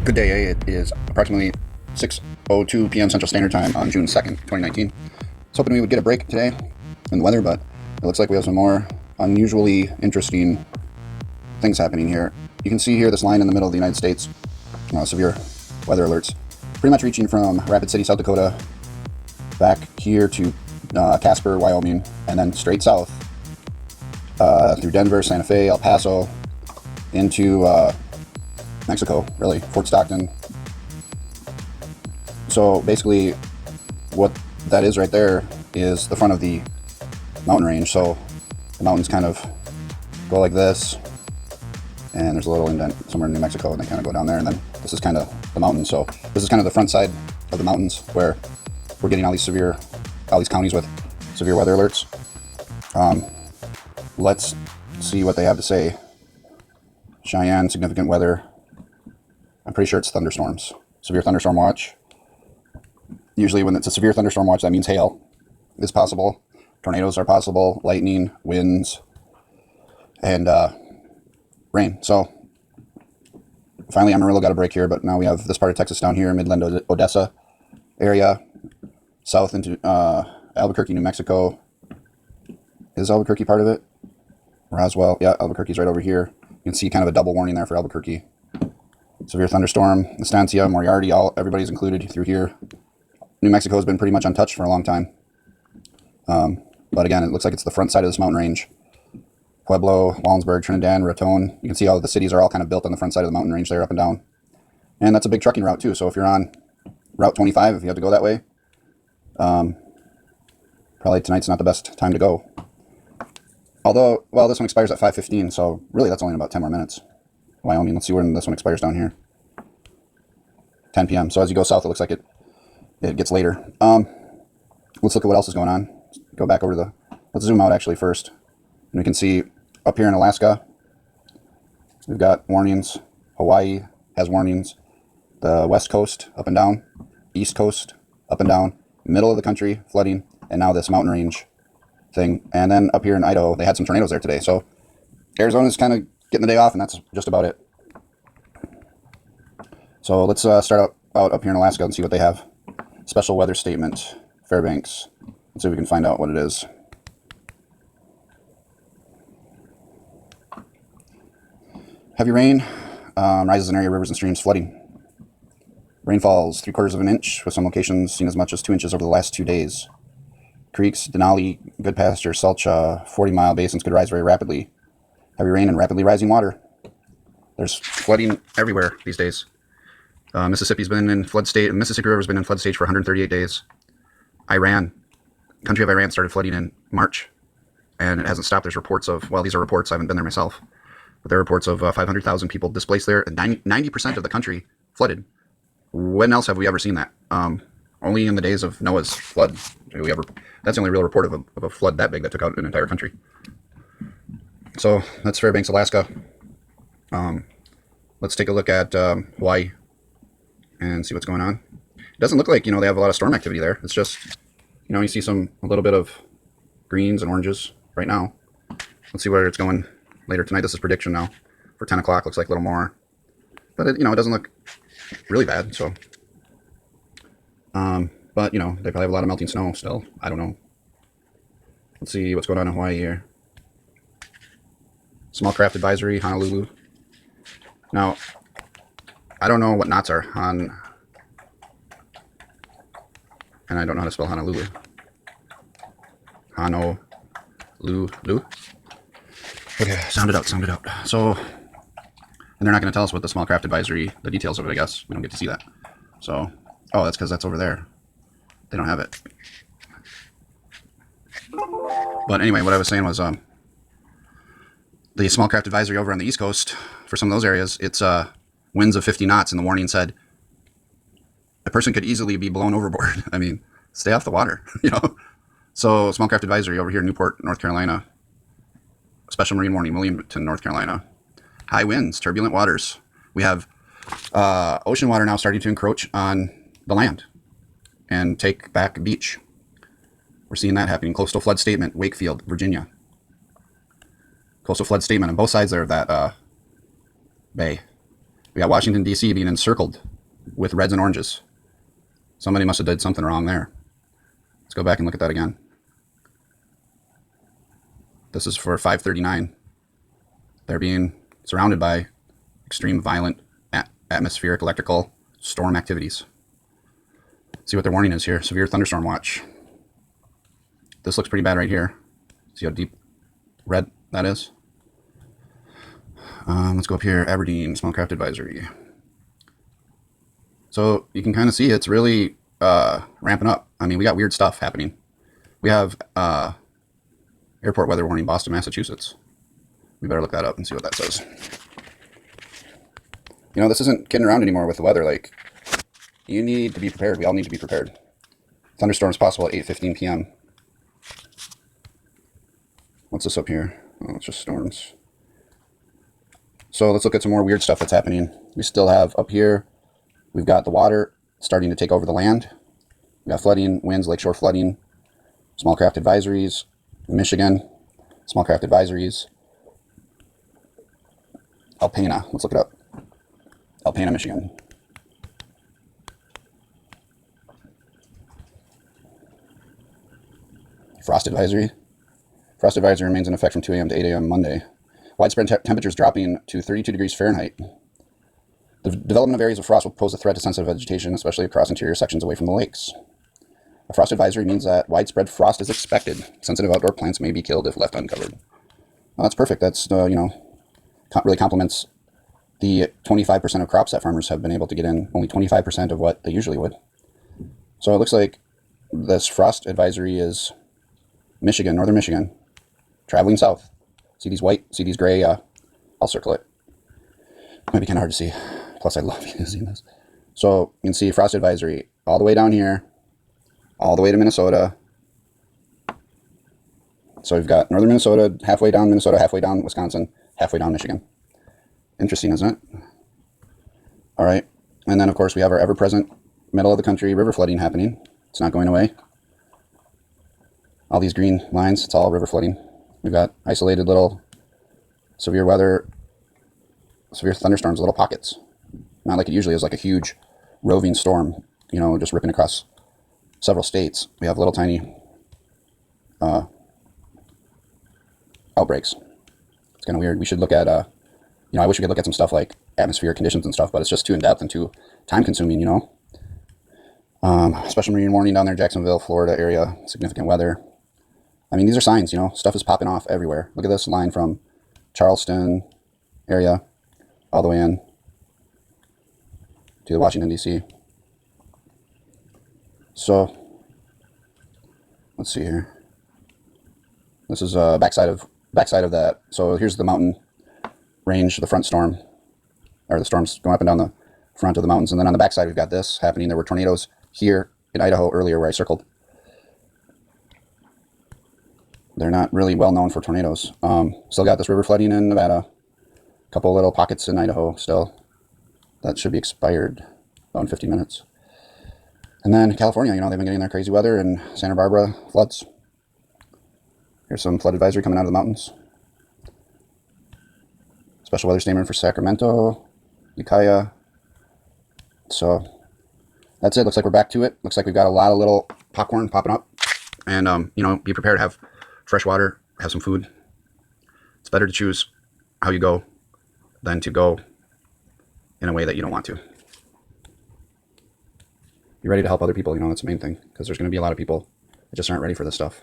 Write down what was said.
Good day. It is approximately 6:02 p.m. Central Standard Time on June 2nd, 2019. I was hoping we would get a break today in the weather, but it looks like we have some more unusually interesting things happening here. You can see here this line in the middle of the United States, severe weather alerts, pretty much reaching from Rapid City, South Dakota, back here to Casper, Wyoming, and then straight south through Denver, Santa Fe, El Paso, into Mexico, really, Fort Stockton. So basically what that is right there is the front of the mountain range. So the mountains kind of go like this, and there's a little indent somewhere in New Mexico, and they kind of go down there, and then this is kind of the mountains. So this is kind of the front side of the mountains where we're getting all these counties with severe weather alerts. Let's see what they have to say. Cheyenne, significant weather. I'm pretty sure it's thunderstorms. Severe thunderstorm watch. Usually when it's a severe thunderstorm watch, that means hail is possible. Tornadoes are possible, lightning, winds, and rain. So finally Amarillo got a break here, but now we have this part of Texas down here, Midland, Odessa area, south into Albuquerque, New Mexico. Is Albuquerque part of it? Roswell, yeah, Albuquerque's right over here. You can see kind of a double warning there for Albuquerque. Severe thunderstorm, Estancia, Moriarty, everybody's included through here. New Mexico has been pretty much untouched for a long time. But again, it looks like it's the front side of this mountain range. Pueblo, Wallensburg, Trinidad, Raton. You can see how the cities are all kind of built on the front side of the mountain range there, up and down. And that's a big trucking route too. So if you're on Route 25, if you have to go that way, probably tonight's not the best time to go. Although, well, this one expires at 5:15, so really that's only about 10 more minutes. Wyoming, let's see when this one expires down here. 10 p.m. So as you go south, it looks like it gets later. Let's look at what else is going on. Go back over to let's zoom out actually first. And we can see up here in Alaska, we've got warnings. Hawaii has warnings. The west coast, up and down. East coast, up and down. Middle of the country, flooding. And now this mountain range thing. And then up here in Idaho, they had some tornadoes there today. So Arizona's kind of getting the day off, and that's just about it. So let's start out up here in Alaska and see what they have. Special weather statement, Fairbanks. Let's see if we can find out what it is. Heavy rain rises in area rivers and streams, flooding. Rainfalls 3/4 of an inch, with some locations seen as much as 2 inches over the last 2 days. Creeks, Denali, Goodpasture, Salcha, 40-mile basins could rise very rapidly. Heavy rain and rapidly rising water. There's flooding everywhere these days. Mississippi's been in flood state. Mississippi River's been in flood stage for 138 days. Country of Iran started flooding in March, and it hasn't stopped. There's reports of, well, these are reports, I haven't been there myself, but there are reports of 500,000 people displaced there, and 90% of the country flooded. When else have we ever seen that? Only in the days of Noah's flood. That's the only real report of a flood that big that took out an entire country. So that's Fairbanks, Alaska. Let's take a look at Hawaii and see what's going on. It doesn't look like, they have a lot of storm activity there. It's just, you see a little bit of greens and oranges right now. Let's see where it's going later tonight. This is prediction now for 10 o'clock. Looks like a little more. But, it doesn't look really bad. So, but, they probably have a lot of melting snow still. I don't know. Let's see what's going on in Hawaii here. Small craft advisory, Honolulu. Now, I don't know what knots are on, and I don't know how to spell Honolulu. Honolulu. Okay, sound it out. So, and they're not going to tell us what the small craft advisory, the details of it, I guess. We don't get to see that. So, oh, that's because that's over there. They don't have it. But anyway, what I was saying was, the small craft advisory over on the East Coast, for some of those areas, it's winds of 50 knots, and the warning said a person could easily be blown overboard. I mean, stay off the water, So small craft advisory over here in Newport, North Carolina. Special marine warning, Williamton, North Carolina. High winds, turbulent waters. We have ocean water now starting to encroach on the land and take back beach. We're seeing that happening. Coastal flood statement, Wakefield, Virginia. Coastal flood statement on both sides there of that bay. We got Washington, D.C. being encircled with reds and oranges. Somebody must have did something wrong there. Let's go back and look at that again. This is for 539. They're being surrounded by extreme violent atmospheric electrical storm activities. See what their warning is here. Severe thunderstorm watch. This looks pretty bad right here. See how deep red that is? Let's go up here. Aberdeen, small-craft advisory. So you can kind of see it's really ramping up. I mean, we got weird stuff happening. We have airport weather warning, Boston, Massachusetts. We better look that up and see what that says. You know, this isn't kidding around anymore with the weather. Like, you need to be prepared. We all need to be prepared. Thunderstorms possible at 8:15 p.m. What's this up here? Oh, it's just storms. So let's look at some more weird stuff that's happening. We still have up here, we've got the water starting to take over the land. We got flooding, winds, lakeshore flooding, small craft advisories, Michigan, small craft advisories, Alpena, let's look it up. Alpena, Michigan. Frost advisory. Frost advisory remains in effect from 2 a.m. to 8 a.m. Monday. Widespread temperatures dropping to 32 degrees Fahrenheit. The development of areas of frost will pose a threat to sensitive vegetation, especially across interior sections away from the lakes. A frost advisory means that widespread frost is expected. Sensitive outdoor plants may be killed if left uncovered. Well, that's perfect. That's, really complements the 25% of crops that farmers have been able to get in, only 25% of what they usually would. So it looks like this frost advisory is Michigan, northern Michigan, traveling south. See these white, see these gray, I'll circle it. Might be kind of hard to see. Plus I love using this. So you can see frost advisory all the way down here, all the way to Minnesota. So we've got northern Minnesota, halfway down Minnesota, halfway down Wisconsin, halfway down Michigan. Interesting, isn't it? All right. And then, of course, we have our ever-present middle of the country river flooding happening. It's not going away. All these green lines, it's all river flooding. We've got isolated little severe weather, severe thunderstorms, little pockets. Not like it usually is, like a huge roving storm, just ripping across several states. We have little tiny outbreaks. It's kind of weird. We should look at, I wish we could look at some stuff like atmospheric conditions and stuff, but it's just too in-depth and too time-consuming, Special marine warning down there, Jacksonville, Florida area, significant weather. I mean, these are signs, stuff is popping off everywhere. Look at this line from Charleston area all the way in to Washington, D.C. So, let's see here. This is backside of that. So here's the mountain range, the front storm, or the storms going up and down the front of the mountains. And then on the backside, we've got this happening. There were tornadoes here in Idaho earlier where I circled. They're not really well known for tornadoes. Still got this river flooding in Nevada. A couple little pockets in Idaho still. That should be expired about in 50 minutes. And then California, they've been getting their crazy weather, and Santa Barbara floods. Here's some flood advisory coming out of the mountains. Special weather statement for Sacramento, Ukiah. So that's it. Looks like we're back to it. Looks like we've got a lot of little popcorn popping up. And, be prepared to have fresh water, have some food. It's better to choose how you go than to go in a way that you don't want to. Be ready to help other people, that's the main thing, because there's going to be a lot of people that just aren't ready for this stuff.